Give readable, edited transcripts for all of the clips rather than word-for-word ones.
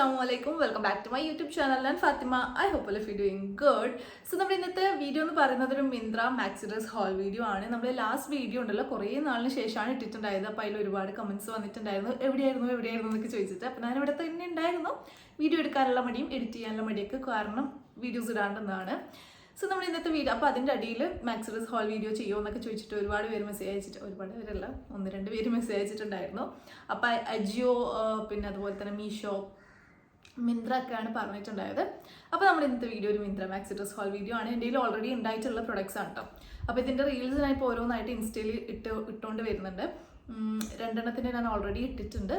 Assalamualaikum. Welcome back to my YouTube channel and Fatima. I hope all of you doing good. So നമ്മുടെ ഇന്നത്തെ video എന്ന് പറയുന്നത് ഒരു Myntra മാക്സിഡ്രസ് whole video ആണ്. നമ്മുടെ ലാസ്റ്റ് വീഡിയോ ഉണ്ടല്ലോ കുറേ നാളിന് ശേഷമാണ് ഇട്ടിട്ടുണ്ടായത്. അപ്പോൾ അതിൽ ഒരുപാട് കമന്റ്സ് വന്നിട്ടുണ്ടായിരുന്നു, എവിടെയായിരുന്നു എന്നൊക്കെ ചോദിച്ചിട്ട്. അപ്പോൾ ഞാൻ ഇവിടെ തന്നെ ഉണ്ടായിരുന്നു. വീഡിയോ എടുക്കാനുള്ള മടിയും എഡിറ്റ് ചെയ്യാനുള്ള മടിയൊക്കെ കാരണം വീഡിയോസ് ഇടാണ്ടെന്നാണ്. സോ നമ്മൾ ഇന്നത്തെ വീഡിയോ അപ്പോൾ അതിൻ്റെ അടിയിൽ മാക്സിഡ്രസ് ഹോൾ വീഡിയോ ചെയ്യുമോ എന്നൊക്കെ ചോദിച്ചിട്ട് ഒരുപാട് പേര് മെസ്സേജ് അയച്ചിട്ട്, ഒരുപാട് പേരല്ല 1-2 പേര് മെസ്സേജ് അയച്ചിട്ടുണ്ടായിരുന്നു. അപ്പോൾ അജിയോ പിന്നെ അതുപോലെ തന്നെ മീഷോ മിന്ത്ര ഒക്കെയാണ് പറഞ്ഞിട്ടുണ്ടായത്. അപ്പോൾ നമ്മുടെ ഇന്നത്തെ വീഡിയോ ഒരു മിന്ത്ര മാക്സിഡ്രസ് ഹോൾ വീഡിയോ ആണ്. എൻ്റെ കയ്യിൽ ഓൾറെഡി ഉണ്ടായിട്ടുള്ള പ്രൊഡക്ട്സ് ആണ് കേട്ടോ. അപ്പോൾ ഇതിൻ്റെ റീൽസിനായി ഇപ്പോൾ ഓരോന്നായിട്ട് ഇൻസ്റ്റയിൽ ഇട്ടുകൊണ്ട് വരുന്നുണ്ട്. 2 ഞാൻ ഓൾറെഡി ഇട്ടിട്ടുണ്ട്.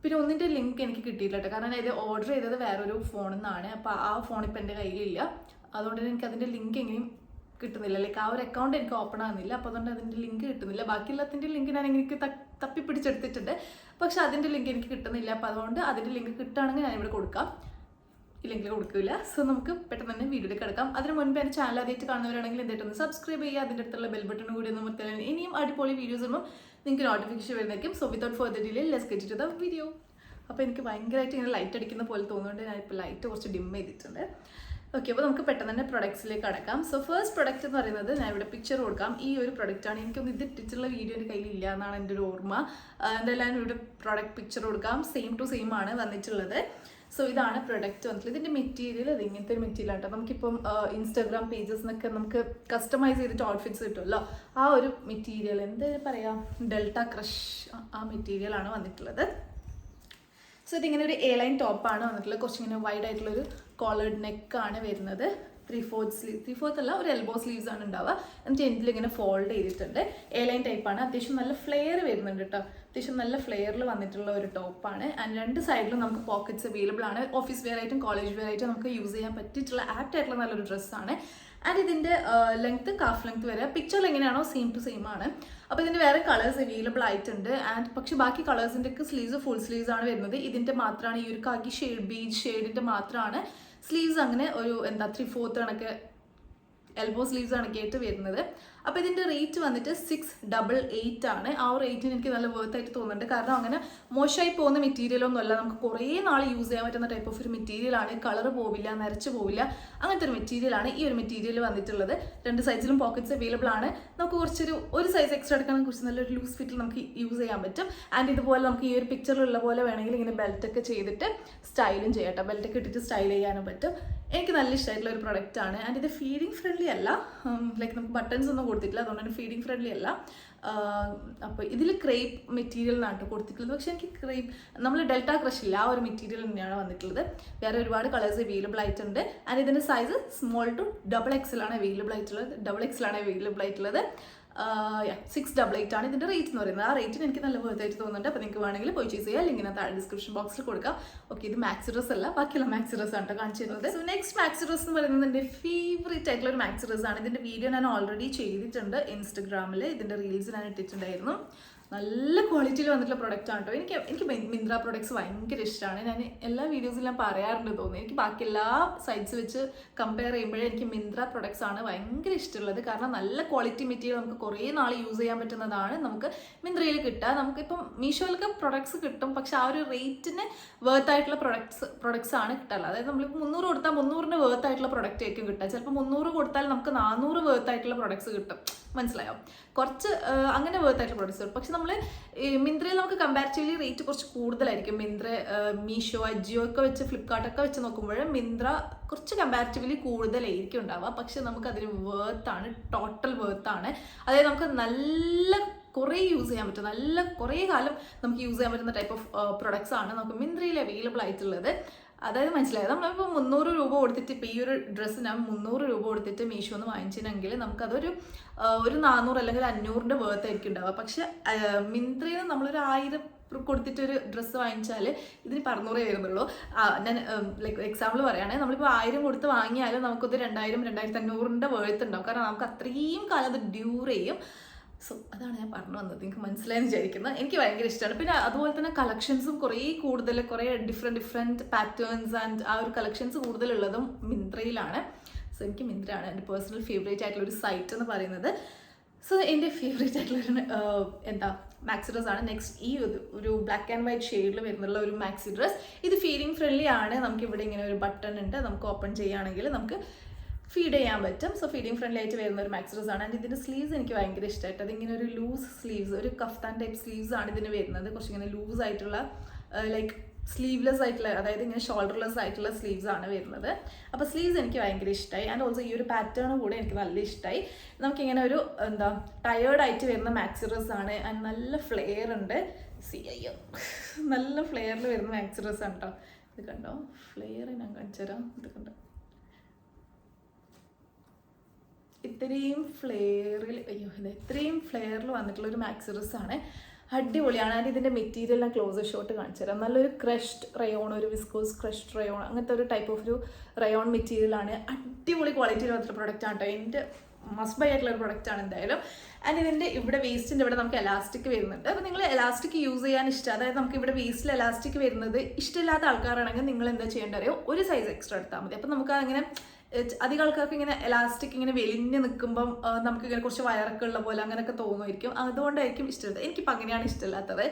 പിന്നെ ഒന്നിൻ്റെ ലിങ്ക് എനിക്ക് കിട്ടിയില്ല കേട്ടോ, കാരണം ഇത് ഓർഡർ ചെയ്തത് വേറൊരു ഫോണിൽ നിന്നാണ്. അപ്പോൾ ആ ഫോൺ ഇപ്പോൾ എൻ്റെ കയ്യിലില്ല. അതുകൊണ്ട് തന്നെ എനിക്ക് അതിൻ്റെ ലിങ്ക് എങ്ങനെയും കിട്ടുന്നില്ല, ലൈക്ക് ആ ഒരു അക്കൗണ്ട് എനിക്ക് ഓപ്പൺ ആകുന്നില്ല. അപ്പോൾ അതുകൊണ്ട് അതിൻ്റെ ലിങ്ക് കിട്ടുന്നില്ല. ബാക്കിയുള്ളതിൻ്റെ ലിങ്ക് ഞാൻ എനിക്ക് തപ്പിപ്പിടിച്ചെടുത്തിട്ടുണ്ട്, പക്ഷെ അതിൻ്റെ ലിങ്ക് എനിക്ക് കിട്ടുന്നില്ല. അപ്പോൾ അതുകൊണ്ട് അതിൻ്റെ ലിങ്ക് കിട്ടുകയാണെങ്കിൽ ഞാനിവിടെ കൊടുക്കാം, ഇല്ലെങ്കിൽ കൊടുക്കില്ല. സോ നമുക്ക് പെട്ടെന്ന് തന്നെ വീഡിയോയിൽ കിടക്കാം. അതിന് മുൻപ് എൻ്റെ ചാനൽ ആദ്യമായിട്ട് കാണുന്നവരാണെങ്കിൽ എന്തായിട്ടൊന്ന് സബ്സ്ക്രൈബ് ചെയ്യുക, അതിൻ്റെ അടുത്തുള്ള ബെൽ ബട്ടൺ കൂടി ഒന്ന് മുത്തൽ ഇനിയും അടിപൊളി വീഡിയോസ് വരുമ്പോൾ നിങ്ങൾക്ക് നോട്ടിഫിക്കേഷൻ വരുന്നേക്കും. So without further delay let's get to the video. അപ്പോൾ എനിക്ക് ഭയങ്കരമായിട്ട് ഇങ്ങനെ ലൈറ്റ് അടിക്കുന്ന പോലെ തോന്നുന്നുണ്ട്. ഞാനിപ്പോൾ ലൈറ്റ് കുറച്ച് ഡിം ചെയ്തിട്ടുണ്ട്. ഓക്കെ, അപ്പോൾ നമുക്ക് പെട്ടെന്ന് തന്നെ പ്രൊഡക്ട്സിലേക്ക് കടക്കാം. സോ ഫസ്റ്റ് പ്രൊഡക്റ്റ് എന്ന് പറയുന്നത് ഞാൻ ഇവിടെ പിക്ചർ കൊടുക്കാം. ഈ ഒരു പ്രൊഡക്റ്റാണ്. എനിക്കൊന്ന് ഇത് ഇട്ടിട്ടുള്ള വീഡിയോ എൻ്റെ കയ്യിലില്ല എന്നാണ് എൻ്റെ ഒരു ഓർമ്മ. എന്തായാലും ഇവിടെ പ്രൊഡക്റ്റ് പിക്ചർ കൊടുക്കാം. സെയിം ടു സെയിം ആണ് വന്നിട്ടുള്ളത്. സോ ഇതാണ് പ്രൊഡക്റ്റ് വന്നിട്ടുള്ളത്. ഇതിൻ്റെ മെറ്റീരിയൽ അത് ഇങ്ങനത്തെ ഒരു മെറ്റീരിയൽ ആട്ടോ. നമുക്കിപ്പം ഇൻസ്റ്റാഗ്രാം പേജസിനൊക്കെ നമുക്ക് കസ്റ്റമൈസ് ചെയ്തിട്ട് ഔട്ട്ഫിറ്റ്സ് കിട്ടുമല്ലോ, ആ ഒരു മെറ്റീരിയൽ എന്താ പറയുക, ഡെൽറ്റ ക്രഷ് ആ മെറ്റീരിയലാണ് വന്നിട്ടുള്ളത്. സോ ഇതിങ്ങനെ ഒരു എ ലൈൻ ടോപ്പാണ് വന്നിട്ടുള്ളത്. കുറച്ചിങ്ങനെ വൈഡ് ആയിട്ടുള്ളൊരു കോളേർഡ് നെക്കാണ് വരുന്നത്. 3/4 സ്ലീവ്, 3/4 അല്ല, ഒരു എൽബോ സ്ലീവ്സ് ആണ് ഉണ്ടാവുക. എന്നിട്ട് എൻഡിൽ ഇങ്ങനെ ഫോൾഡ് ചെയ്തിട്ടുണ്ട്. എ ലൈൻ ടൈപ്പാണ്. അത്യാവശ്യം നല്ല ഫ്ലെയർ വരുന്നുണ്ട് കേട്ടോ. അത്യാവശ്യം നല്ല ഫ്ലെയറിൽ വന്നിട്ടുള്ള ഒരു ടോപ്പാണ്. ആൻഡ് 2 സൈഡിലും നമുക്ക് പോക്കറ്റ്സ് അവൈലബിൾ ആണ്. ഓഫീസ് വെയർ ആയിട്ടും കോളേജ് വെയർ ആയിട്ടും നമുക്ക് യൂസ് ചെയ്യാൻ പറ്റിയിട്ടുള്ള ആപ്റ്റ് ആയിട്ടുള്ള നല്ലൊരു ഡ്രസ്സാണ്. ആൻഡ് ഇതിൻ്റെ ലെങ്ത്ത് കാഫ് ലെങ്ത്ത് വരെ പിക്ചറിൽ എങ്ങനെയാണോ സെയിം ടു സെയിം ആണ്. അപ്പോൾ ഇതിൻ്റെ വേറെ കളേഴ്സ് അവൈലബിൾ ആയിട്ടുണ്ട്. ആൻഡ് പക്ഷേ ബാക്കി കളേഴ്സിൻ്റെ ഒക്കെ സ്ലീവ്സ് ഫുൾ സ്ലീവ്സ് ആണ് വരുന്നത്. ഇതിൻ്റെ മാത്രമാണ് ഈ ഒരു കാക്കി ഷെയ്ഡ്, ബീച്ച് ഷെയ്ഡിൻ്റെ മാത്രമാണ് സ്ലീവ്സ് അങ്ങനെ ഒരു 3/4 കണക്ക് എൽബോ സ്ലീവ്സ് കണക്കായിട്ട് വരുന്നത്. അപ്പോൾ ഇതിൻ്റെ റേറ്റ് വന്നിട്ട് 688 ആണ്. ആ ഒരു റേറ്റിന് എനിക്ക് നല്ല വർത്ത് ആയിട്ട് തോന്നുന്നുണ്ട്. കാരണം അങ്ങനെ മോശമായി പോകുന്ന മെറ്റീരിയലൊന്നും അല്ല. നമുക്ക് കുറേ നാൾ യൂസ് ചെയ്യാൻ പറ്റുന്ന ടൈപ്പ് ഓഫ് ഒരു മെറ്റീരിയലാണ്. കളർ പോവില്ല, നരച്ച് പോവില്ല, അങ്ങനത്തെ ഒരു മെറ്റീരിയലാണ് ഈ ഒരു മെറ്റീരിയൽ വന്നിട്ടുള്ളത്. 2 സൈസിലും പോക്കറ്റ്സ് അവൈലബിൾ ആണ്. നമുക്ക് ഒരു സൈസ് എക്സ്ട്രാ എടുക്കാൻ കുറച്ച് നല്ലൊരു ലൂസ് ഫിറ്റിൽ നമുക്ക് യൂസ് ചെയ്യാൻ പറ്റും. ആൻഡ് ഇതുപോലെ നമുക്ക് ഈ ഒരു പിക്ചറിലുള്ള പോലെ വേണമെങ്കിൽ ഇങ്ങനെ ബെൽറ്റൊക്കെ ചെയ്തിട്ട് സ്റ്റൈലും ചെയ്യാട്ടോ. ബെൽറ്റൊക്കെ ഇട്ടിട്ട് സ്റ്റൈൽ ചെയ്യാനും പറ്റും. എനിക്ക് നല്ല ഇഷ്ടമായിട്ടുള്ള ഒരു പ്രൊഡക്റ്റ് ആണ്. ആൻഡ് ഇത് ഫീഡിങ് ഫ്രണ്ട്ലി അല്ല, ലൈക്ക് നമുക്ക് ബട്ടൺസ് ഒന്നും കൊടുത്തിട്ടില്ല, അതുകൊണ്ട് തന്നെ ഫീഡിങ് ഫ്രണ്ട്ലി അല്ല. അപ്പോൾ ഇതിൽ ക്രേപ്പ് മെറ്റീരിയൽ എന്നാണ് കൊടുത്തിട്ടുള്ളത്. പക്ഷേ എനിക്ക് ക്രേപ്പ്, നമ്മൾ ഡെൽറ്റ ക്രഷ് ഇല്ല, ആ ഒരു മെറ്റീരിയൽ തന്നെയാണ് വന്നിട്ടുള്ളത്. വേറെ ഒരുപാട് കളേഴ്സ് അവൈലബിൾ ആയിട്ടുണ്ട്. ആൻഡ് ഇതിൻ്റെ സൈസ് സ്മോൾ ടു XXL ആണ് അവൈലബിൾ ആയിട്ടുള്ളത്. XXL ആണ് അവൈലബിൾ ആയിട്ടുള്ളത്. 688 ആണ് ഇതിൻ്റെ റേറ്റ് എന്ന് പറയുന്നത്. ആ റേറ്റിന് എനിക്ക് നല്ല വർത്തായിട്ട് തോന്നുന്നുണ്ട്. അപ്പോൾ നിങ്ങൾക്ക് വേണമെങ്കിൽ പർച്ചേസ് ചെയ്യാം. ലിങ്കിന് താഴെ ഡിസ്ക്രിപ്ഷൻ ബോക്സിൽ കൊടുക്കാം. ഓക്കെ, ഇത് മാക്സിഡ്രസ് അല്ല, ബാക്കിയുള്ള മാക്സിഡ്രസ് ആണ് കേട്ടോ കാണിച്ചിരുന്നത്. സോ നെക്സ്റ്റ് മാക്സിഡ്രസ് എന്ന് പറയുന്നത് എൻ്റെ ഫേവറേറ്റ് ആയിട്ടുള്ള ഒരു മാക്സിഡ്രസ് ആണ്. ഇതിൻ്റെ വീഡിയോ ഞാൻ ഓൾറെഡി ചെയ്തിട്ടുണ്ട് ഇൻസ്റ്റഗ്രാമിൽ. ഇതിൻ്റെ റീൽസ് ഞാൻ ഇട്ടിട്ടുണ്ടായിരുന്നു. നല്ല ക്വാളിറ്റിയിൽ വന്നിട്ടുള്ള പ്രൊഡക്റ്റ് ആണ് കേട്ടോ. എനിക്ക് മിന്ത്ര പ്രൊഡക്ട്സ് ഭയങ്കര ഇഷ്ടമാണ്. ഞാൻ എല്ലാ വീഡിയോസിലും ഞാൻ പറയാറുണ്ട് തോന്നുന്നു. എനിക്ക് ബാക്കി എല്ലാ സൈറ്റ്സ് വെച്ച് കമ്പയർ ചെയ്യുമ്പോഴേ എനിക്ക് മിന്ത്ര പ്രൊഡക്ട്സ് ആണ് ഭയങ്കര ഇഷ്ടമുള്ളത്. കാരണം നല്ല ക്വാളിറ്റി മെറ്റീരിയൽ നമുക്ക് കുറേ നാൾ യൂസ് ചെയ്യാൻ പറ്റുന്നതാണ് നമുക്ക് മിന്ത്രയിൽ കിട്ടുക. നമുക്കിപ്പം മീഷോയിലൊക്കെ പ്രൊഡക്ട്സ് കിട്ടും, പക്ഷെ ആ ഒരു റേറ്റിന് വേർത്ത് ആയിട്ടുള്ള പ്രൊഡക്ട്സ് ആണ് കിട്ടുക. അതായത് നമ്മളിപ്പോൾ 300 കൊടുത്താൽ 300ന് വേർത്ത് ആയിട്ടുള്ള പ്രൊഡക്റ്റ് ആയിരിക്കും കിട്ടുക. ചിലപ്പോൾ 300 കൊടുത്താൽ നമുക്ക് 400 വേർത്ത് ആയിട്ടുള്ള പ്രൊഡക്ട്സ് കിട്ടും. മനസ്സിലായോ? കുറച്ച് അങ്ങനെ വേർത്ത് ആയിട്ടുള്ള പ്രൊഡക്ട്സ് കിട്ടും. പക്ഷെ നമ്മൾ മിന്ത്രയിൽ നമുക്ക് കമ്പാരിറ്റീവ്ലി റേറ്റ് കുറച്ച് കൂടുതലായിരിക്കും. മിന്ത്ര, മീഷോ, അജിയോ ഒക്കെ വെച്ച്, ഫ്ലിപ്കാർട്ടൊക്കെ വെച്ച് നോക്കുമ്പോൾ മിന്ത്ര കുറച്ച് കമ്പാരിറ്റീവ്ലി കൂടുതലായിരിക്കും ഉണ്ടാവുക. പക്ഷെ നമുക്ക് അതിന് വേർത്താണ്, ടോട്ടൽ വേർത്താണ്. അതായത് നമുക്ക് നല്ല കുറേ യൂസ് ചെയ്യാൻ പറ്റും, നല്ല കുറേ കാലം നമുക്ക് യൂസ് ചെയ്യാൻ പറ്റുന്ന ടൈപ്പ് ഓഫ് പ്രൊഡക്ട്സ് ആണ് നമുക്ക് മിന്ത്രയിൽ അവൈലബിൾ ആയിട്ടുള്ളത്. അതായത് മനസ്സിലായത്, നമ്മളിപ്പോൾ 300 രൂപ കൊടുത്തിട്ട് ഇപ്പോൾ ഈ ഒരു ഡ്രസ്സ് ഞാൻ 300 രൂപ കൊടുത്തിട്ട് മീഷോന്ന് വാങ്ങിച്ചിട്ടുണ്ടെങ്കിൽ നമുക്കതൊരു 400 അല്ലെങ്കിൽ 500ൻ്റെ വേർത്ത് ആയിരിക്കും ഉണ്ടാവുക. പക്ഷെ മിന്ത്രയിൽ നിന്ന് നമ്മളൊരു 1000 കൊടുത്തിട്ടൊരു ഡ്രസ്സ് വാങ്ങിച്ചാൽ ഇതിന് 200 വരുന്നുള്ളൂ. ഞാൻ ലൈക്ക് എക്സാമ്പിൾ പറയുകയാണെങ്കിൽ നമ്മളിപ്പോൾ 1000 കൊടുത്ത് വാങ്ങിയാലും നമുക്കത് 2000-2500ൻ്റെ വേർത്ത് ഉണ്ടാവും. കാരണം നമുക്ക് അത്രയും കാലം അത് ഡ്യൂർ ചെയ്യും. സോ അതാണ് ഞാൻ പറഞ്ഞു വന്നത്. നിങ്ങൾക്ക് മനസ്സിലായെന്ന് വിചാരിക്കുന്നത്. എനിക്ക് ഭയങ്കര ഇഷ്ടമാണ്. പിന്നെ അതുപോലെ തന്നെ കളക്ഷൻസും കുറേ കൂടുതൽ, കുറേ ഡിഫറെൻറ്റ് പാറ്റേൺസ് ആൻഡ് ആ ഒരു കളക്ഷൻസ് കൂടുതലുള്ളതും മിന്ത്രയിലാണ്. സോ എനിക്ക് മിന്ത്രയാണ് എൻ്റെ പേഴ്സണൽ ഫേവറേറ്റ് ആയിട്ടുള്ള ഒരു സൈറ്റ് എന്ന് പറയുന്നത്. സോ എൻ്റെ ഫേവറേറ്റ് ആയിട്ടുള്ളൊരു മാക്സി ഡ്രസ് ആണ്. നെക്സ്റ്റ് ഈ ഒരു ബ്ലാക്ക് ആൻഡ് വൈറ്റ് ഷെയ്ഡിൽ വരുന്നുള്ള ഒരു മാക്സി ഡ്രസ്. ഇത് ഫീഡിങ് ഫ്രണ്ട്ലി ആണ്. നമുക്ക് ഇവിടെ ഇങ്ങനെ ഒരു ബട്ടൺ ഉണ്ട്, നമുക്ക് ഓപ്പൺ ചെയ്യുകയാണെങ്കിൽ നമുക്ക് ഫീഡ് ചെയ്യാൻ പറ്റും. സോ ഫീഡിങ് ഫ്രണ്ട്ലി ആയിട്ട് വരുന്ന ഒരു മാക്സി ഡ്രസ് ആണ്. ആൻഡ് ഇതിൻ്റെ സ്ലീവ്സ് എനിക്ക് ഭയങ്കര ഇഷ്ടമായിട്ട്, അതിങ്ങനെ ഒരു ലൂസ് സ്ലീവ്സ്, ഒരു കഫ്താൻ ടൈപ്പ് സ്ലീവ്സ് ആണ് ഇതിന് വരുന്നത്. കുറച്ചിങ്ങനെ ലൂസ് ആയിട്ടുള്ള ലൈക്ക് സ്ലീവ്ലെസ് ആയിട്ടുള്ള, അതായത് ഇങ്ങനെ ഷോൾഡർലെസ് ആയിട്ടുള്ള സ്ലീവ്സ് ആണ് വരുന്നത്. അപ്പോൾ സ്ലീവ്സ് എനിക്ക് ഭയങ്കര ഇഷ്ടമായി. ആൻഡ് ഓൾസോ ഈ ഒരു പാറ്റേൺ കൂടെ എനിക്ക് നല്ല ഇഷ്ടമായി. നമുക്കിങ്ങനെ ഒരു എന്താ ടയേർഡായിട്ട് വരുന്ന മാക്സി ഡ്രസ് ആണ്. ആൻഡ് നല്ല ഫ്ലെയർ ഉണ്ട്. അയ്യോ നല്ല ഫ്ലെയറിൽ വരുന്ന മാക്സി ഡ്രസ് ആണ് കേട്ടോ. ഇത് കണ്ടോ, ഫ്ലെയർ ഞാൻ കാണിച്ചു തരാം. ഇത് കണ്ടോ, ഇത്രയും ഫ്ലെയറിൽ, അയ്യോ ഇത് ഇത്രയും ഫ്ലെയറിൽ വന്നിട്ടുള്ള ഒരു മാക്സി ഡ്രസ് ആണ്. അടിപൊളിയാണ്. ആൻഡ് ഇതിൻ്റെ മെറ്റീരിയൽ ഞാൻ ക്ലോസർ ഷോട്ട് കാണിച്ചു തരാം. നല്ലൊരു ക്രഷ്ഡ് റയോൺ, ഒരു വിസ്കോസ് ക്രഷ്ഡ് റയോൺ, അങ്ങനത്തെ ഒരു ടൈപ്പ് ഓഫ് ഒരു റയോൺ മെറ്റീരിയലാണ്. അടിപൊളി ക്വാളിറ്റിയിൽ വന്നിട്ടുള്ള പ്രൊഡക്റ്റ് ആണ് കേട്ടോ. എൻ്റെ മസ്റ്റ് ബൈ ആയിട്ടുള്ള ഒരു പ്രൊഡക്റ്റ് ആണ് എന്തായാലും. ആൻഡ് ഇതിൻ്റെ ഇവിടെ വേസ്റ്റിൻ്റെ ഇവിടെ നമുക്ക് എലാസ്റ്റിക് വരുന്നുണ്ട്. അപ്പോൾ നിങ്ങൾ എലാസ്റ്റിക് യൂസ് ചെയ്യാൻ ഇഷ്ടം, അതായത് നമുക്ക് ഇവിടെ വേസ്റ്റിൽ എലാസ്റ്റിക് വരുന്നത് ഇഷ്ടമില്ലാത്ത ആൾക്കാരാണെങ്കിൽ നിങ്ങൾ എന്താ ചെയ്യേണ്ടത് അറിയോ, ഒരു സൈസ് എക്സ്ട്രാ എടുത്താൽ മതി. അപ്പോൾ നമുക്ക് അങ്ങനെ അധികം ആൾക്കാർക്ക് ഇങ്ങനെ എലാസ്റ്റിക് ഇങ്ങനെ വെലിഞ്ഞ് നിൽക്കുമ്പം നമുക്കിങ്ങനെ കുറച്ച് വയറൊക്കെ ഉള്ള പോലെ അങ്ങനെയൊക്കെ തോന്നുമായിരിക്കും. അതുകൊണ്ടായിരിക്കും ഇഷ്ടമില്ലാത്തത്. എനിക്കിപ്പോൾ അങ്ങനെയാണ് ഇഷ്ടമില്ലാത്തത്.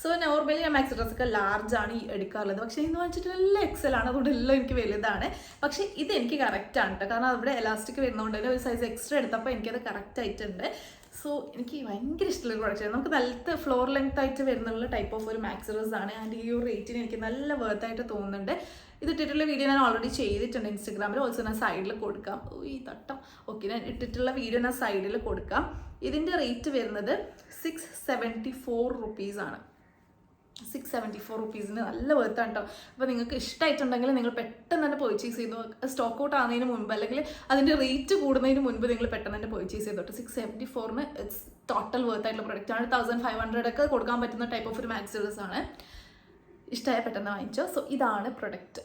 സോ നോർമലി ഞാൻ മാക്സി ഡ്രസ്സൊക്കെ ലാർജ് ആണ് എടുക്കാറുള്ളത്. പക്ഷേ ഇന്ന് വെച്ചിട്ട് എല്ലാം എക്സൽ ആണ്, അതുകൊണ്ട് എല്ലാം എനിക്ക് വലുതാണ്. പക്ഷേ ഇത് എനിക്ക് കറക്റ്റാണ് കേട്ടോ, കാരണം അവിടെ എലാസ്റ്റിക് വരുന്നതുകൊണ്ട് തന്നെ ഒരു സൈസ് എക്സ്ട്രാ എടുത്തപ്പോൾ എനിക്കത് കറക്റ്റ് ആയിട്ടുണ്ട്. സോ എനിക്ക് ഭയങ്കര ഇഷ്ടമുള്ള ഒരു പ്രൊഡക്റ്റ് ആണ്. നമുക്ക് നല്ല ഫ്ലോർ ലെങ്ത് ആയിട്ട് വരുന്നുള്ള ടൈപ്പ് ഓഫ് ഒരു മാക്സി ഡ്രസ് ആണ്. ആൻഡ് ഈ ഒരു റേറ്റിന് എനിക്ക് നല്ല വർത്തായിട്ട് തോന്നുന്നുണ്ട്. ഇത് ഇട്ടിട്ടുള്ള വീഡിയോ ഞാൻ ഓൾറെഡി ചെയ്തിട്ടുണ്ട് ഇൻസ്റ്റഗ്രാമിൽ. ഓൾസോ ഞാൻ സൈഡിൽ കൊടുക്കാം. ഈ തട്ടം ഓക്കെ, ഞാൻ ഇട്ടിട്ടുള്ള വീഡിയോ ഞാൻ സൈഡിൽ കൊടുക്കാം. ഇതിൻ്റെ റേറ്റ് വരുന്നത് 674 റുപ്പീസാണ്. 674 റുപ്പീസിന് നല്ല വെർത്താണ് കേട്ടോ. അപ്പോൾ നിങ്ങൾക്ക് ഇഷ്ടമായിട്ടുണ്ടെങ്കിൽ നിങ്ങൾ പെട്ടെന്ന് തന്നെ പർച്ചേസ് ചെയ്തു. സ്റ്റോക്ക് ഔട്ട് ആകുന്നതിന് മുൻപ് അല്ലെങ്കിൽ അതിൻ്റെ റേറ്റ് കൂടുന്നതിന് മുൻപ് നിങ്ങൾ പെട്ടെന്ന് തന്നെ പർച്ചേസ് ചെയ്തോട്ടെ. 674 ഇറ്റ്സ് ടോട്ടൽ വർത്തായിട്ടുള്ള പ്രൊഡക്റ്റ് ആണ്. 1500 ഒക്കെ കൊടുക്കാൻ പറ്റുന്ന ടൈപ്പ് ഓഫ് ഒരു മാക്സി ഡ്രസ് ആണ്. ഇഷ്ടമായ പെട്ടെന്ന് വാങ്ങിച്ചോ. സോ ഇതാണ് പ്രൊഡക്റ്റ്.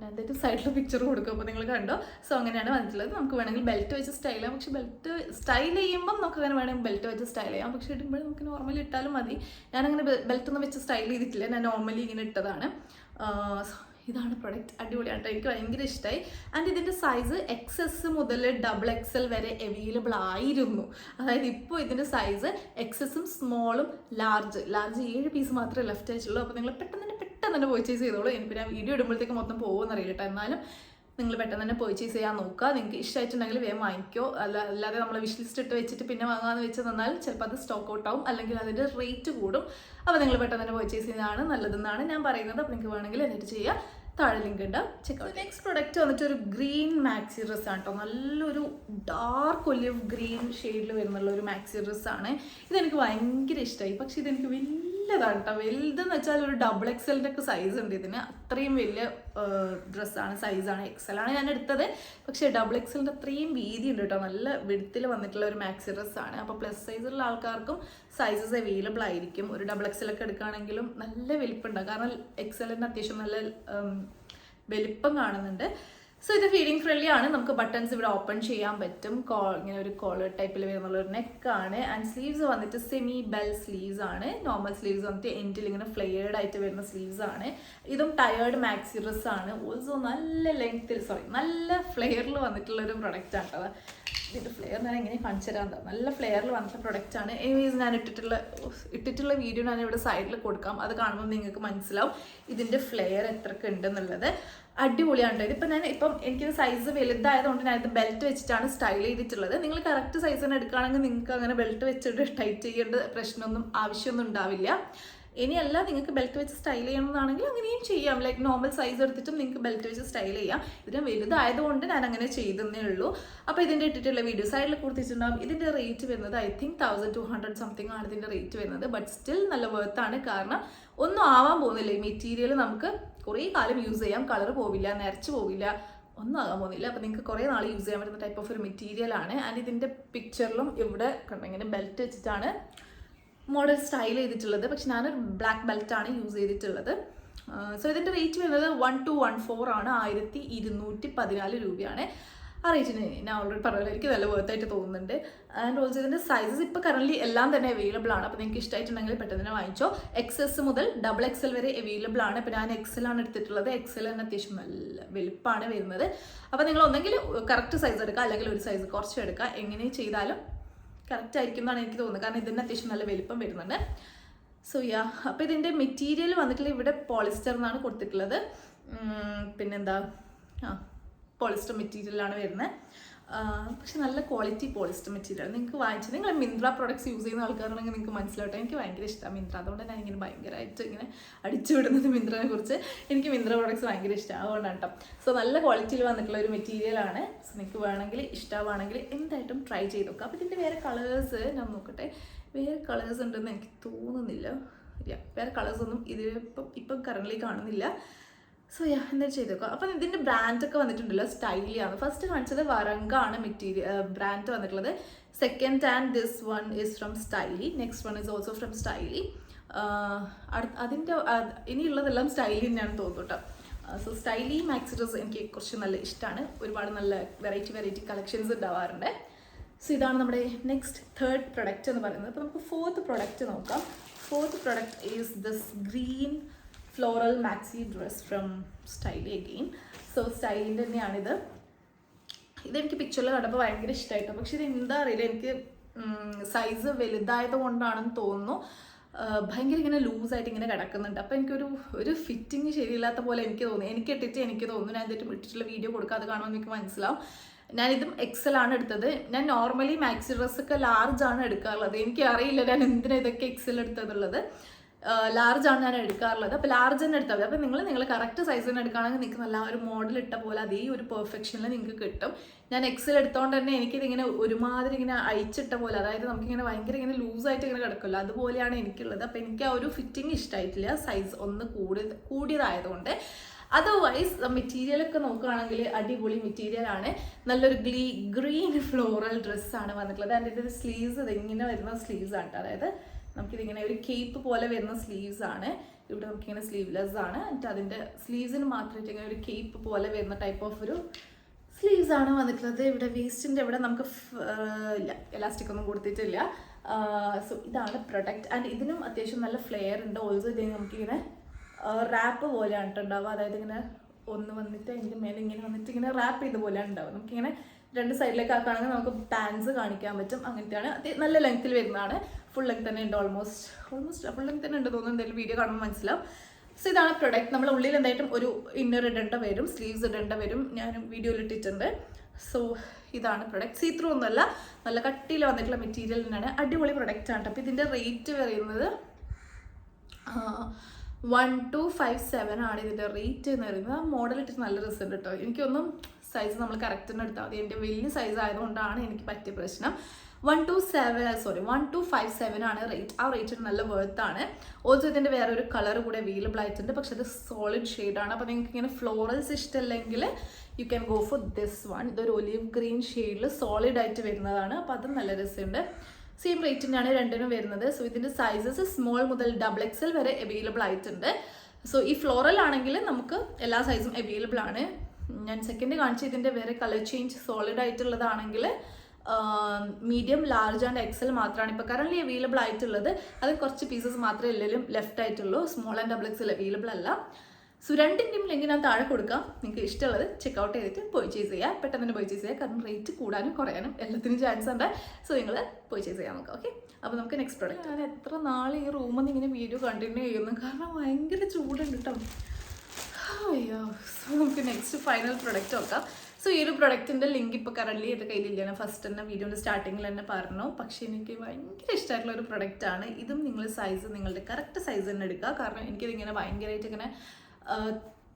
അതിൻ്റെ സൈഡിൽ പിക്ചർ കൊടുക്കും, അപ്പോൾ നിങ്ങൾ കണ്ടോ. സോ അങ്ങനെയാണ് വന്നിട്ടുള്ളത്. നമുക്ക് വേണമെങ്കിൽ ബെൽറ്റ് വെച്ച് സ്റ്റൈൽ ചെയ്യാം. പക്ഷേ ബെൽറ്റ് സ്റ്റൈൽ ചെയ്യുമ്പം നമുക്ക് അങ്ങനെ വേണമെങ്കിൽ ബെൽറ്റ് വെച്ച് സ്റ്റൈൽ ചെയ്യാം. പക്ഷേ ഇടുമ്പോൾ നമുക്ക് നോർമലി ഇട്ടാലും മതി. ഞാനങ്ങനെ ബെൽറ്റ് ഒന്നും വെച്ച് സ്റ്റൈൽ ചെയ്തിട്ടില്ല, ഞാൻ നോർമലി ഇങ്ങനെ ഇട്ടതാണ്. ഇതാണ് പ്രൊഡക്റ്റ്. അടിപൊളിയാണ്. എനിക്ക് ഭയങ്കര ഇഷ്ടമായി. ആൻഡ് ഇതിൻ്റെ സൈസ് XS മുതൽ XXL വരെ അവൈലബിൾ ആയിരുന്നു. അതായത് ഇപ്പോൾ ഇതിൻ്റെ സൈസ് XSഉം സ്മോളും ലാർജ് 7 പീസ് മാത്രമേ ലെഫ്റ്റ് ആയിട്ടുള്ളൂ. അപ്പോൾ നിങ്ങൾ പെട്ടെന്ന് തന്നെ പർച്ചേസ് ചെയ്തോളൂ. എനിക്ക് ഞാൻ വീഡിയോ ഇടുമ്പോഴത്തേക്ക് മൊത്തം പോകുമെന്ന് അറിയില്ല കേട്ടോ. എന്നാലും നിങ്ങൾ പെട്ടെന്ന് തന്നെ പർച്ചേസ് ചെയ്യാൻ നോക്കുക. നിങ്ങൾക്ക് ഇഷ്ടമായിട്ടുണ്ടെങ്കിൽ വേഗം വാങ്ങിക്കോ. അല്ലാതെ നമ്മൾ വിഷ് ലിസ്റ്റ് ഇട്ട് വെച്ചിട്ട് പിന്നെ വാങ്ങാമെന്ന് വെച്ച് തന്നാൽ ചിലപ്പോൾ അത് സ്റ്റോക്ക് ഔട്ട് ആവും, അല്ലെങ്കിൽ അതിൻ്റെ റേറ്റ് കൂടും. അപ്പോൾ നിങ്ങൾ പെട്ടെന്ന് തന്നെ പർച്ചേസ് ചെയ്യുന്നതാണ് നല്ലതെന്നാണ് ഞാൻ പറയുന്നത്. അപ്പോൾ നിങ്ങൾക്ക് വേണമെങ്കിൽ എന്നിട്ട് ചെയ്യാം. താഴെ ലിങ്ക് ഉണ്ട്, ചെക്കൗട്ട്. നെക്സ്റ്റ് പ്രൊഡക്റ്റ് വന്നിട്ട് ഒരു ഗ്രീൻ മാക്സി ഡ്രസ് ആണ് കേട്ടോ. നല്ലൊരു ഡാർക്ക് ഒലിവ് ഗ്രീൻ ഷെയ്ഡിൽ വരുന്നുള്ള ഒരു മാക്സി ഡ്രസ് ആണ്. ഇതെനിക്ക് ഭയങ്കര ഇഷ്ടമായി. പക്ഷേ ഇതെനിക്ക് വലുതാണ് കേട്ടോ. വലുതെന്ന് വെച്ചാൽ ഒരു XXLൻ്റെ ഒക്കെ സൈസ് ഉണ്ട് ഇതിന്. അത്രയും വലിയ ഡ്രസ്സാണ്, സൈസാണ്. XL ആണ് ഞാൻ എടുത്തത്. പക്ഷേ XXLൻ്റെ അത്രയും വീതി ഉണ്ട് കേട്ടോ. നല്ല വിഡ്ത്തിൽ വന്നിട്ടുള്ള ഒരു മാക്സി ഡ്രസ്സാണ്. അപ്പോൾ പ്ലസ് സൈസുള്ള ആൾക്കാർക്കും സൈസസ് അവൈലബിൾ ആയിരിക്കും. ഒരു XXL ഒക്കെ എടുക്കുകയാണെങ്കിലും നല്ല വലിപ്പമുണ്ടാകും. കാരണം XLൻ്റെ അത്യാവശ്യം നല്ല വലിപ്പം കാണുന്നുണ്ട്. സോ ഇത് ഫീഡിങ് ഫ്രണ്ട്ലി ആണ്. നമുക്ക് ബട്ടൺസ് ഇവിടെ ഓപ്പൺ ചെയ്യാൻ പറ്റും. ഇങ്ങനെ ഒരു കോളർ ടൈപ്പിൽ വരുന്നുള്ള ഒരു നെക്കാണ്. ആൻഡ് സ്ലീവ്സ് വന്നിട്ട് സെമി ബെൽ സ്ലീവ്സ് ആണ്. നോർമൽ സ്ലീവ്സ് വന്നിട്ട് എൻഡിൽ ഇങ്ങനെ ഫ്ലെയർഡ് ആയിട്ട് വരുന്ന സ്ലീവ്സ് ആണ്. ഇതും ടയേർഡ് മാക്സി ഡ്രസ് ആണ്. ഓൾസോ നല്ല ഫ്ലെയറിൽ വന്നിട്ടുള്ള ഒരു പ്രൊഡക്റ്റ് ആണ് കേട്ടോ. ഇതിൻ്റെ ഫ്ലെയർ ഞാൻ എങ്ങനെ കാണിച്ചു തരാൻ നല്ല ഫ്ലെയറിൽ വന്നിട്ടുള്ള പ്രൊഡക്റ്റ് ആണ്. എനിവേസ് ഞാൻ ഇട്ടിട്ടുള്ള വീഡിയോ ഞാൻ ഇവിടെ സൈഡിൽ കൊടുക്കാം. അത് കാണുമ്പോൾ നിങ്ങൾക്ക് മനസ്സിലാവും ഇതിൻ്റെ ഫ്ലെയർ എത്രയൊക്കെ ഉണ്ടെന്നുള്ളത്. അടിപൊളിയാണ്. ഇതിപ്പോൾ എനിക്കിത് സൈസ് വലുതായതുകൊണ്ട് ഞാനിത് ബെൽറ്റ് വെച്ചിട്ടാണ് സ്റ്റൈൽ ചെയ്തിട്ടുള്ളത്. നിങ്ങൾ കറക്റ്റ് സൈസ് തന്നെ എടുക്കുകയാണെങ്കിൽ നിങ്ങൾക്ക് അങ്ങനെ ബെൽറ്റ് വെച്ചിട്ട് ടൈറ്റ് ചെയ്യേണ്ട ആവശ്യമൊന്നും ഉണ്ടാവില്ല. ഇനിയല്ല നിങ്ങൾക്ക് ബെൽറ്റ് വെച്ച് സ്റ്റൈൽ ചെയ്യണമെന്നാണെങ്കിൽ അങ്ങനെയും ചെയ്യാം. ലൈക്ക് നോർമൽ സൈസ് എടുത്തിട്ടും നിങ്ങൾക്ക് ബെൽറ്റ് വെച്ച് സ്റ്റൈൽ ചെയ്യാം. ഇതിന് വലുതായതുകൊണ്ട് ഞാൻ അങ്ങനെ ചെയ്തേ ഉള്ളൂ. അപ്പോൾ ഇതിൻ്റെ ഇട്ടിട്ടുള്ള വീഡിയോ സൈഡിൽ കൊടുത്തിട്ടുണ്ടാകും. ഇതിൻ്റെ റേറ്റ് വരുന്നത് I think 1200 സംതിങ് ആണ് ഇതിൻ്റെ റേറ്റ് വരുന്നത്. ബട്ട് സ്റ്റിൽ നല്ല വർത്താണ്. കാരണം ഒന്നും ആവാൻ പോകുന്നില്ല. ഈ മെറ്റീരിയൽ നമുക്ക് കുറേ കാലം യൂസ് ചെയ്യാം. കളർ പോവില്ല, നരച്ച് പോവില്ല, ഒന്നും ആകാൻ പോകുന്നില്ല. അപ്പോൾ നിങ്ങൾക്ക് കുറേ നാൾ യൂസ് ചെയ്യാൻ പറ്റുന്ന ടൈപ്പ് ഓഫ് ഒരു മെറ്റീരിയലാണ്. ആൻഡ് ഇതിൻ്റെ പിക്ചറിലും ഇവിടെ കണ്ടോ ഇങ്ങനെ ബെൽറ്റ് വെച്ചിട്ടാണ് മോഡൽ സ്റ്റൈൽ ചെയ്തിട്ടുള്ളത്. പക്ഷെ ഞാനൊരു ബ്ലാക്ക് ബെൽറ്റാണ് യൂസ് ചെയ്തിട്ടുള്ളത്. സോ ഇതിൻ്റെ റേറ്റ് വരുന്നത് 1214 ആണ്. 1214 രൂപയാണ്. ആ റേറ്റിന് ഞാൻ ഓൾറെഡി പറഞ്ഞല്ലോ, എനിക്ക് നല്ല വർത്തായിട്ട് തോന്നുന്നുണ്ട്. ആൻഡ് ഓൾസോ ഇതിൻ്റെ സൈസസ് ഇപ്പോൾ കറൻറ്റ്ലി എല്ലാം തന്നെ അവൈലബിൾ ആണ്. അപ്പോൾ നിങ്ങൾക്ക് ഇഷ്ടമായിട്ടുണ്ടെങ്കിൽ പെട്ടെന്ന് തന്നെ വാങ്ങിച്ചോ. XS മുതൽ XXL വരെ അവൈലബിൾ ആണ്. ഇപ്പോൾ ഞാൻ XL ആണ് എടുത്തിട്ടുള്ളത്. XL തന്നെ അത്യാവശ്യം നല്ല വലുപ്പമാണ് വരുന്നത്. അപ്പോൾ നിങ്ങൾ ഒന്നെങ്കിൽ കറക്റ്റ് സൈസ് എടുക്കുക, അല്ലെങ്കിൽ ഒരു സൈസ് കുറച്ച് എടുക്കുക. എങ്ങനെ ചെയ്താലും കറക്റ്റ് ആയിരിക്കും എന്നാണ് എനിക്ക് തോന്നുന്നത്, കാരണം ഇതിന് അത്യാവശ്യം നല്ല വലിപ്പം വരുന്നുണ്ട്. സോ അപ്പോൾ ഇതിൻ്റെ മെറ്റീരിയൽ വന്നിട്ടുള്ള ഇവിടെ പോളിസ്റ്റർ എന്നാണ് കൊടുത്തിട്ടുള്ളത്. പിന്നെന്താ പോളിസ്റ്റർ മെറ്റീരിയലാണ് വരുന്നത്. പക്ഷെ നല്ല ക്വാളിറ്റി പോളിസ്റ്റർ മെറ്റീരിയൽ. നിങ്ങൾക്ക് വാങ്ങിച്ചത് നിങ്ങൾ മിന്ത്ര പ്രോഡക്ട്സ് യൂസ് ചെയ്യുന്ന ആൾക്കാരാണെങ്കിൽ നിങ്ങൾക്ക് മനസ്സിലാവട്ടെ. എനിക്ക് ഭയങ്കര ഇഷ്ടമാണ് മിന്ത്ര, അതുകൊണ്ട് ഞാൻ ഇങ്ങനെ ഭയങ്കരമായിട്ട് ഇങ്ങനെ അടിച്ചു വിടുന്നത് മിന്ത്രനെ കുറിച്ച്. എനിക്ക് മിന്ത്ര പ്രോഡക്ട്സ് ഭയങ്കര ഇഷ്ടമാണ്, അതുകൊണ്ടാണ് കേട്ടോ. സോ നല്ല ക്വാളിറ്റിയിൽ വന്നിട്ടുള്ള ഒരു മെറ്റീരിയലാണ്. സോ നിങ്ങൾക്ക് വേണമെങ്കിൽ ഇഷ്ടമാണെങ്കിൽ എന്തായിട്ടും ട്രൈ ചെയ്ത് നോക്കാം. അപ്പോൾ ഇതിൻ്റെ വേറെ കളേഴ്സ് ഞാൻ നോക്കട്ടെ. വേറെ കളേഴ്സ് ഉണ്ടെന്ന് എനിക്ക് തോന്നുന്നില്ല. വേറെ കളേഴ്സൊന്നും ഇപ്പം കറൻ്റ്ലി കാണുന്നില്ല. സോ എന്തായാലും ചെയ്ത് നോക്കാം. അപ്പം ഇതിൻ്റെ ബ്രാൻഡൊക്കെ വന്നിട്ടുണ്ടല്ലോ, സ്റ്റൈലിയാണ്. ഫസ്റ്റ് കാണിച്ചത് വറങ്ക ആണ് മെറ്റീരിയൽ ബ്രാൻഡ് വന്നിട്ടുള്ളത്. Second and this one is from Styli. Next one is also from Styli. അതിൻ്റെ ഇനിയുള്ളതെല്ലാം സ്റ്റൈലി തന്നെയാണ് തോന്നുന്നു കേട്ടോ. സോ സ്റ്റൈലി മാക്സി ഡ്രസ് എനിക്ക് കുറച്ച് നല്ല ഇഷ്ടമാണ്. ഒരുപാട് നല്ല വെറൈറ്റി കളക്ഷൻസ് ഉണ്ടാവാറുണ്ട്. സോ ഇതാണ് നമ്മുടെ നെക്സ്റ്റ് തേർഡ് പ്രൊഡക്റ്റ് എന്ന് പറയുന്നത്. അപ്പോൾ നമുക്ക് ഫോർത്ത് പ്രൊഡക്റ്റ് നോക്കാം. Fourth product is this green floral maxi dress from Styli again. So സ്റ്റൈലിൻ്റെ തന്നെയാണിത്. ഇതെനിക്ക് പിക്ചറിൽ കണ്ടപ്പോൾ ഭയങ്കര ഇഷ്ടമായിട്ടോ. പക്ഷേ ഇത് എന്താ അറിയില്ല, എനിക്ക് സൈസ് വലുതായത് കൊണ്ടാണെന്ന് തോന്നുന്നു ഭയങ്കര ഇങ്ങനെ ലൂസായിട്ട് ഇങ്ങനെ കിടക്കുന്നുണ്ട്. അപ്പോൾ എനിക്കൊരു ഫിറ്റിങ് ശരിയില്ലാത്ത പോലെ എനിക്ക് തോന്നി. എനിക്ക് തോന്നുന്നു ഞാൻ എന്നിട്ട് ഇട്ടിട്ടുള്ള വീഡിയോ കൊടുക്കുക, അത് കാണുമ്പോൾ എനിക്ക് മനസ്സിലാവും. ഞാനിതും എക്സൽ ആണ് എടുത്തത്. ഞാൻ നോർമലി മാക്സി ഡ്രസ്സൊക്കെ ലാർജ് ആണ് എടുക്കാറുള്ളത്. എനിക്ക് അറിയില്ല ഞാൻ എന്തിനാ ഇതൊക്കെ എക്സൽ എടുത്തതുള്ളത്. ലാർജ് ആണ് ഞാൻ എടുക്കാറുള്ളത്. അപ്പോൾ ലാർജ് തന്നെ എടുത്താൽ മതി. അപ്പോൾ നിങ്ങൾ കറക്റ്റ് സൈസ് തന്നെ എടുക്കുകയാണെങ്കിൽ നിങ്ങൾക്ക് നല്ല ഒരു മോഡൽ ഇട്ട പോലെ അതേ ഒരു പെർഫെക്ഷനിൽ നിങ്ങൾക്ക് കിട്ടും. ഞാൻ എക്സൽ എടുത്തോണ്ട് തന്നെ എനിക്കിതിങ്ങനെ ഒരുമാതിരി ഇങ്ങനെ അയച്ചിട്ട പോലെ, അതായത് നമുക്കിങ്ങനെ ഭയങ്കര ഇങ്ങനെ ലൂസായിട്ട് ഇങ്ങനെ കിടക്കുമല്ലോ, അതുപോലെയാണ് എനിക്കുള്ളത്. അപ്പോൾ എനിക്ക് ആ ഒരു ഫിറ്റിംഗ് ഇഷ്ടമായിട്ടില്ല, സൈസ് ഒന്ന് കൂടിയതായതുകൊണ്ട്. അതർവൈസ് മെറ്റീരിയലൊക്കെ നോക്കുകയാണെങ്കിൽ അടിപൊളി മെറ്റീരിയലാണ്. നല്ലൊരു ഗ്രീൻ ഫ്ലോറൽ ഡ്രസ്സാണ് വന്നിട്ടുള്ളത്. അതിൻ്റെ ഇതിൻ്റെ സ്ലീവ്സ് ഇതിങ്ങനെ വരുന്ന സ്ലീവ്സ് ആണ്. അതായത് നമുക്കിതിങ്ങനെ ഒരു കേപ്പ് പോലെ വരുന്ന സ്ലീവ്സ് ആണ്. ഇവിടെ നമുക്കിങ്ങനെ സ്ലീവ്ലെസ് ആണ്. എന്നിട്ട് അതിൻ്റെ സ്ലീവ്സിന് മാത്രമായിട്ട് ഇങ്ങനെ ഒരു കേപ്പ് പോലെ വരുന്ന ടൈപ്പ് ഓഫ് ഒരു സ്ലീവ്സ് ആണ് വന്നിട്ടുള്ളത്. ഇവിടെ വേസ്റ്റിൻ്റെ ഇവിടെ നമുക്ക് ഇല്ല, എലാസ്റ്റിക് ഒന്നും കൊടുത്തിട്ടില്ല. സോ ഇതാണ് പ്രൊഡക്റ്റ്. ആൻഡ് ഇതിനും അത്യാവശ്യം നല്ല ഫ്ലെയർ ഉണ്ട്. ഓൾസോ ഇതിന് നമുക്കിങ്ങനെ റാപ്പ് പോലെയാണ് ഉണ്ടാവുക. അതായത് ഇങ്ങനെ ഒന്ന് വന്നിട്ട് അതിൻ്റെ മേലെ ഇങ്ങനെ വന്നിട്ട് ഇങ്ങനെ റാപ്പ് ചെയ്ത പോലെയാണ് ഉണ്ടാവുക. നമുക്കിങ്ങനെ രണ്ട് സൈഡിലേക്ക് ആക്കുകയാണെങ്കിൽ നമുക്ക് പാൻസ് കാണിക്കാൻ പറ്റും. അങ്ങനത്തെയാണ്. നല്ല ലെങ്ത്തിൽ വരുന്നതാണ്. ഫുൾ ലെങ്ത് തന്നെ ഉണ്ട്. ഓൾമോസ്റ്റ് ഫുൾ ലെങ്ത് തന്നെ ഉണ്ട് തോന്നുന്നു. എന്തെങ്കിലും വീഡിയോ കാണുമ്പോൾ മനസ്സിലാവും. സോ ഇതാണ് പ്രൊഡക്റ്റ്. നമ്മൾ ഉള്ളിൽ എന്തായിട്ടും ഒരു ഇന്നർ ഇടേണ്ട വരും, സ്ലീവ്സ് ഇടേണ്ട വരും. ഞാൻ വീഡിയോയിൽ ഇട്ടിട്ടുണ്ട്. സോ ഇതാണ് പ്രൊഡക്റ്റ്. സീത്രൂ ഒന്നുമല്ല, നല്ല കട്ടിയിൽ വന്നിട്ടുള്ള മെറ്റീരിയൽ തന്നെയാണ്. അടിപൊളി പ്രൊഡക്റ്റാണ്. അപ്പോൾ ഇതിൻ്റെ റേറ്റ് പറയുന്നത് 1257 ആണ് ഇതിൻ്റെ റേറ്റ് എന്ന് പറയുന്നത്. ആ മോഡൽ ഇട്ടിട്ട് നല്ല റിസൾട്ട് കേട്ടോ. എനിക്കൊന്നും സൈസ് നമ്മൾ കറക്റ്റ് തന്നെ എടുത്താൽ മതി. എൻ്റെ വലിയ സൈസ് ആയതുകൊണ്ടാണ് എനിക്ക് പറ്റിയ പ്രശ്നം. 1257 ആണ് റേറ്റ്. ആ റേറ്റ് നല്ല വേർത്താണ്. ഓൾസോ ഇതിൻ്റെ വേറെ ഒരു കളർ കൂടെ അവൈലബിൾ ആയിട്ടുണ്ട്. പക്ഷെ അത് സോളിഡ് ഷെയ്ഡാണ്. അപ്പോൾ നിങ്ങൾക്ക് ഇങ്ങനെ ഫ്ലോറൽസ് ഇഷ്ടമല്ലെങ്കിൽ you can go for this one. ഇതൊരു ഒലിവ് ഗ്രീൻ ഷെയ്ഡിൽ സോളിഡ് ആയിട്ട് വരുന്നതാണ്. അപ്പോൾ അതും നല്ല രസമുണ്ട്. സെയിം റേറ്റിനാണ് രണ്ടിനും വരുന്നത്. സോ ഇതിൻ്റെ സൈസസ് സ്മോൾ മുതൽ XXL വരെ അവൈലബിൾ ആയിട്ടുണ്ട്. സോ ഈ ഫ്ലോറൽ ആണെങ്കിൽ നമുക്ക് എല്ലാ സൈസും അവൈലബിൾ ആണ്. ഞാൻ സെക്കൻഡ് കാണിച്ച ഇതിൻ്റെ വേറെ കളർ ചേഞ്ച് സോളിഡ് ആയിട്ടുള്ളതാണെങ്കിൽ മീഡിയം, ലാർജ് ആൻഡ് XL മാത്രമാണ് ഇപ്പോൾ കറൻറ്റ്ലി അവൈലബിൾ ആയിട്ടുള്ളത്. അത് കുറച്ച് പീസസ് മാത്രമേ എല്ലാവരും ലെഫ്റ്റ് ആയിട്ടുള്ളൂ. സ്മോൾ ആൻഡ് XXL അവൈലബിൾ അല്ല. സോ രണ്ടിൻ്റെയും ലിങ്ക് ഞാൻ താഴെ കൊടുക്കാം. നിങ്ങൾക്ക് ഇഷ്ടമുള്ളത് ചെക്കൗട്ട് ചെയ്തിട്ട് പർച്ചേസ് ചെയ്യുക. പെട്ടെന്ന് തന്നെ പർച്ചേസ് ചെയ്യുക. കാരണം റേറ്റ് കൂടാനും കുറയാനും എല്ലാത്തിനും ചാൻസ് ഉണ്ട്. സോ നിങ്ങൾ പർച്ചേസ് ചെയ്യാൻ നോക്കാം. ഓക്കെ, അപ്പോൾ നമുക്ക് നെക്സ്റ്റ് പ്രോഡക്റ്റ്. ഞാൻ എത്ര നാൾ ഈ റൂമിൽ നിന്ന് ഇങ്ങനെ വീഡിയോ കണ്ടിന്യൂ ചെയ്യുന്നു, കാരണം ഭയങ്കര ചൂടുണ്ട് കേട്ടോ. അയ്യോ. സോ നമുക്ക് നെക്സ്റ്റ് ഫൈനൽ പ്രൊഡക്റ്റ് നോക്കാം. സോ ഈ ഒരു പ്രൊഡക്റ്റിൻ്റെ ലിങ്ക് ഇപ്പോൾ കറൻറ്റ്ലി എൻ്റെ കയ്യിലില്ല. ഞാൻ ഫസ്റ്റ് തന്നെ വീഡിയോൻ്റെ സ്റ്റാർട്ടിങ്ങിൽ തന്നെ പറഞ്ഞു. പക്ഷേ എനിക്ക് ഭയങ്കര ഇഷ്ടമായിട്ടുള്ള ഒരു പ്രൊഡക്റ്റാണ്. ഇതും നിങ്ങൾ സൈസ് നിങ്ങളുടെ കറക്റ്റ് സൈസ് തന്നെ എടുക്കുക. കാരണം എനിക്കിതിങ്ങനെ ഭയങ്കരമായിട്ട് ഇങ്ങനെ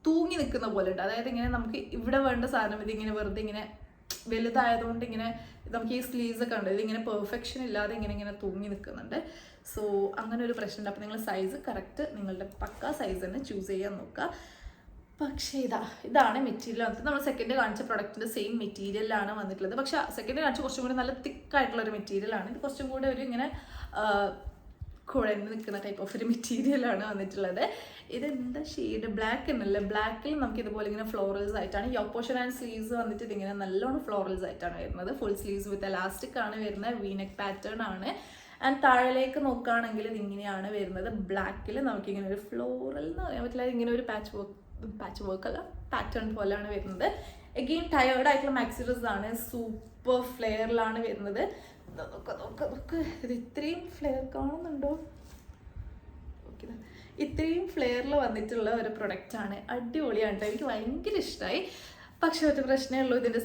തൂങ്ങി നിൽക്കുന്ന പോലെ ഉണ്ട്. അതായത് ഇങ്ങനെ നമുക്ക് ഇവിടെ വേണ്ട സാധനം ഇതിങ്ങനെ വെറുതെ ഇങ്ങനെ വലുതായതുകൊണ്ട് ഇങ്ങനെ നമുക്ക് ഈ സ്ലീവ്സ് ഒക്കെ ഉണ്ട്, ഇതിങ്ങനെ പെർഫെക്ഷൻ ഇല്ലാതെ ഇങ്ങനെ തൂങ്ങി നിൽക്കുന്നുണ്ട്. സോ അങ്ങനെ ഒരു പ്രശ്നമുണ്ട്. അപ്പോൾ നിങ്ങൾ സൈസ് കറക്റ്റ് നിങ്ങളുടെ പക്ക സൈസ് തന്നെ ചൂസ് ചെയ്യാൻ നോക്കുക. പക്ഷേ ഇതാണ് മെറ്റീരിയൽ വന്നിട്ട് നമ്മൾ സെക്കൻഡ് കാണിച്ച പ്രൊഡക്റ്റിൻ്റെ സെയിം മെറ്റീരിയലാണ് വന്നിട്ടുള്ളത്. പക്ഷേ സെക്കൻഡ് കാണിച്ച കുറച്ചും കൂടി നല്ല തിക്കായിട്ടുള്ളൊരു മെറ്റീരിയലാണ്. ഇത് കുറച്ചും കൂടെ ഒരു ഇങ്ങനെ കുഴഞ്ഞ് നിൽക്കുന്ന ടൈപ്പ് ഓഫ് ഒരു മെറ്റീരിയലാണ് വന്നിട്ടുള്ളത്. ഇതെന്താ ഷെയ്ഡ്? ബ്ലാക്ക് എന്നല്ലേ. ബ്ലാക്കിൽ നമുക്ക് ഇതുപോലെ ഇങ്ങനെ ഫ്ലോറൽസ് ആയിട്ടാണ്. യോക്ക് പോർഷൻ ആൻഡ് സ്ലീവ്സ് വന്നിട്ട് ഇതിങ്ങനെ നല്ലോണം ഫ്ലോറൽസ് ആയിട്ടാണ് വരുന്നത്. ഫുൾ സ്ലീവ്സ് വിത്ത് എലാസ്റ്റിക് ആണ് വരുന്നത്. വീനെക്ക് പാറ്റേൺ ആണ്. ആൻഡ് താഴേക്ക് നോക്കുകയാണെങ്കിൽ ഇതിങ്ങനെയാണ് വരുന്നത്. ബ്ലാക്കിൽ നമുക്കിങ്ങനെ ഒരു ഫ്ലോറൽ എന്ന് പറയാൻ പറ്റില്ല, ഇങ്ങനെ ഒരു പാച്ച് വർക്ക് അല്ല, പാറ്റേൺ പോലെയാണ് വരുന്നത്. എഗെയിൻ ടയേർഡ് ആയിട്ടുള്ള മാക്സി ഡ്രസ് ആണ്. സൂപ്പർ ഫ്ലെയറിലാണ് വരുന്നത്. നോക്ക് ഇത് ഇത്രയും ഫ്ലെയർ കാണുന്നുണ്ടോ? ഓക്കെ, ഇത്രയും ഫ്ലെയറിൽ വന്നിട്ടുള്ള ഒരു പ്രൊഡക്റ്റാണ്. അടിപൊളിയാണ്. എനിക്ക് ഭയങ്കര ഇഷ്ടമായി. പക്ഷെ ഒരു പ്രശ്നമേ ഉള്ളൂ, ഇതിൻ്റെ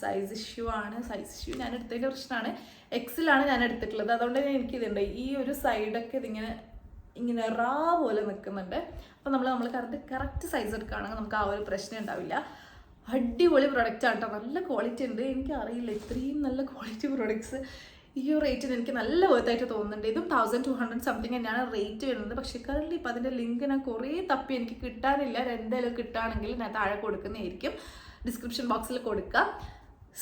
സൈസ് ഇഷ്യൂ ആണ്. സൈസ് ഇഷ്യൂ ഞാൻ എടുത്തതിൻ്റെ പ്രശ്നമാണ്. എക്സിലാണ് ഞാൻ എടുത്തിട്ടുള്ളത്. അതുകൊണ്ട് തന്നെ എനിക്കിതുണ്ട്, ഈ ഒരു സൈഡൊക്കെ ഇങ്ങനെ റാ പോലെ നിൽക്കുന്നുണ്ട്. അപ്പോൾ നമ്മൾ കറക്റ്റ് സൈസ് എടുക്കുകയാണെങ്കിൽ നമുക്ക് ആ ഒരു പ്രശ്നം ഉണ്ടാവില്ല. അടിപൊളി പ്രൊഡക്റ്റാണ് കേട്ടോ. നല്ല ക്വാളിറ്റി ഉണ്ട്. എനിക്കറിയില്ല ഇത്രയും നല്ല ക്വാളിറ്റി പ്രൊഡക്ട്സ് ഈ ഒരു റേറ്റിന് എനിക്ക് നല്ല വർത്തായിട്ട് തോന്നുന്നുണ്ട്. ഇതും 1200 സംതിങ് തന്നെയാണ് റേറ്റ് വരുന്നത്. പക്ഷേ കറൻറ്റ്ലി ഇപ്പോൾ അതിൻ്റെ ലിങ്ക് ഞാൻ കുറേ തപ്പി, എനിക്ക് കിട്ടാനില്ല. എന്തായാലും കിട്ടുകയാണെങ്കിൽ ഞാൻ താഴെ കൊടുക്കുന്നതായിരിക്കും, ഡിസ്ക്രിപ്ഷൻ ബോക്സിൽ കൊടുക്കാം.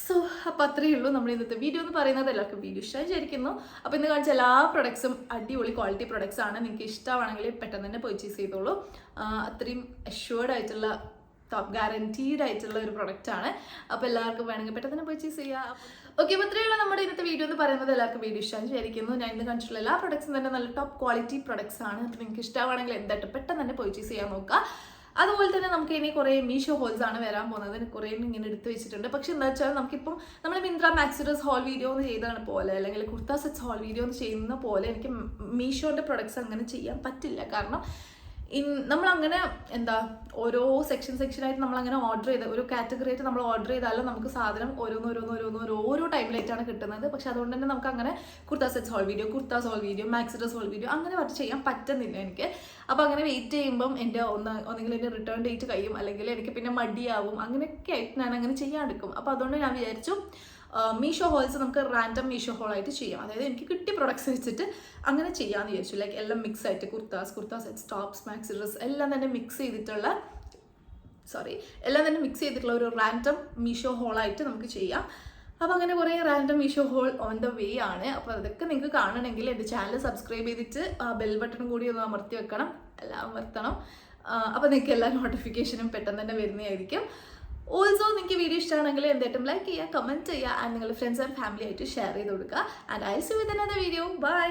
സോ അപ്പോൾ അത്രയേ ഉള്ളൂ നമ്മുടെ ഇന്നത്തെ വീഡിയോ എന്ന് പറയുന്നത്. എല്ലാവർക്കും വീഡിയോ ഇഷ്ടമായിരിക്കുന്നു. അപ്പോൾ ഇന്ന് കാണിച്ച എല്ലാ പ്രൊഡക്ട്സും അടിപൊളി ക്വാളിറ്റി പ്രൊഡക്ട്സ് ആണ്. നിങ്ങൾക്ക് ഇഷ്ടമാണെങ്കിൽ പെട്ടെന്ന് തന്നെ പർച്ചേസ് ചെയ്തോളൂ. അത്രയും അഷ്വേർഡ് ആയിട്ടുള്ള ടോപ്പ് ഗ്യാരൻറ്റീഡ് ആയിട്ടുള്ള ഒരു പ്രൊഡക്റ്റാണ്. അപ്പോൾ എല്ലാവർക്കും വേണമെങ്കിൽ പെട്ടെന്ന് തന്നെ പർച്ചേസ് ചെയ്യാം. ഓക്കെ, അപ്പോൾ ഇത്രയുള്ള നമ്മുടെ ഇന്നത്തെ വീഡിയോ എന്ന് പറയുന്നത്. എല്ലാവർക്കും വീഡിയോ ഇഷ്ടമായി വിചാരിക്കുന്നു. ഞാൻ ഇന്ന് കാണിച്ചിട്ടുള്ള എല്ലാ പ്രൊഡക്ട്സും തന്നെ നല്ല ടോപ്പ് ക്വാളിറ്റി പ്രൊഡക്ട്സ് ആണ്. അപ്പോൾ നിങ്ങൾക്ക് ഇഷ്ടമാണെങ്കിൽ എന്തായിട്ട് പെട്ടെന്ന് തന്നെ പർച്ചേസ് ചെയ്യാൻ നോക്കുക. അതുപോലെ തന്നെ നമുക്ക് ഇനി കുറേ മീഷോ ഹോൾസ് ആണ് വരാൻ പോകുന്നത്. കുറേ ഇങ്ങനെ എടുത്ത് വെച്ചിട്ടുണ്ട്. പക്ഷെ എന്താ വെച്ചാൽ നമുക്കിപ്പം നമ്മൾ Myntra maxi dress haul video ഒന്ന് ചെയ്താണ് പോലെ, അല്ലെങ്കിൽ കുർത്ത സെറ്റ്സ് ഹോൾ വീഡിയോ ഒന്ന് ചെയ്യുന്ന പോലെ എനിക്ക് മീഷോൻ്റെ പ്രൊഡക്ട്സ് അങ്ങനെ ചെയ്യാൻ പറ്റില്ല. കാരണം നമ്മളങ്ങനെ ഓരോ സെക്ഷനായിട്ട് നമ്മളങ്ങനെ ഓർഡർ ചെയ്ത് ഒരു കാറ്റഗറി ആയിട്ട് നമ്മൾ ഓർഡർ ചെയ്താലും നമുക്ക് സാധനം ഓരോ ടൈമിലായിട്ടാണ് കിട്ടുന്നത്. പക്ഷെ അതുകൊണ്ട് തന്നെ നമുക്ക് അങ്ങനെ kurta sets haul video, kurtas haul video, maxi dress haul video അങ്ങനെ മറ്റു ചെയ്യാൻ പറ്റുന്നില്ല എനിക്ക്. അപ്പോൾ അങ്ങനെ വെയിറ്റ് ചെയ്യുമ്പം എൻ്റെ ഒന്നെങ്കിൽ എൻ്റെ റിട്ടേൺ ഡേറ്റ് കഴിയും, അല്ലെങ്കിൽ എനിക്ക് പിന്നെ മടിയാവും. അങ്ങനെയൊക്കെ ആയിട്ട് ഞാൻ അങ്ങനെ ചെയ്യാണ്ടിരിക്കും. അപ്പോൾ അതുകൊണ്ട് ഞാൻ വിചാരിച്ചു മീഷോ ഹോൾസ് നമുക്ക് റാൻഡം മീഷോ ഹോളായിട്ട് ചെയ്യാം. അതായത് എനിക്ക് കിട്ടിയ പ്രൊഡക്ട്സ് വെച്ചിട്ട് അങ്ങനെ ചെയ്യാമെന്ന് വിചാരിച്ചു. ലൈക്ക് എല്ലാം മിക്സ് ആയിട്ട് kurta sets, tops, maxi dress എല്ലാം തന്നെ മിക്സ് ചെയ്തിട്ടുള്ള ഒരു റാൻഡം മീഷോ ഹോളായിട്ട് നമുക്ക് ചെയ്യാം. അപ്പോൾ അങ്ങനെ കുറേ random Meesho haul on the way ആണ്. അപ്പോൾ അതൊക്കെ നിങ്ങൾക്ക് കാണണമെങ്കിൽ എൻ്റെ ചാനൽ സബ്സ്ക്രൈബ് ചെയ്തിട്ട് ബെൽ ബട്ടണും കൂടി ഒന്ന് അമർത്തി വെക്കണം. എല്ലാം അമർത്തണം. അപ്പോൾ നിങ്ങൾക്ക് എല്ലാ നോട്ടിഫിക്കേഷനും പെട്ടെന്ന് തന്നെ വരുന്നതായിരിക്കും. ഓൾസോ നിങ്ങൾക്ക് വീഡിയോ ഇഷ്ടമാണെങ്കിൽ എന്തായിട്ടും ലൈക്ക് ചെയ്യുക, കമൻറ്റ് ചെയ്യുക, ആൻഡ് നിങ്ങളുടെ ഫ്രണ്ട്സ് ആൻഡ് ഫാമിലി ആയിട്ട് ഷെയർ ചെയ്ത് കൊടുക്കുക. And I see you with another video. By.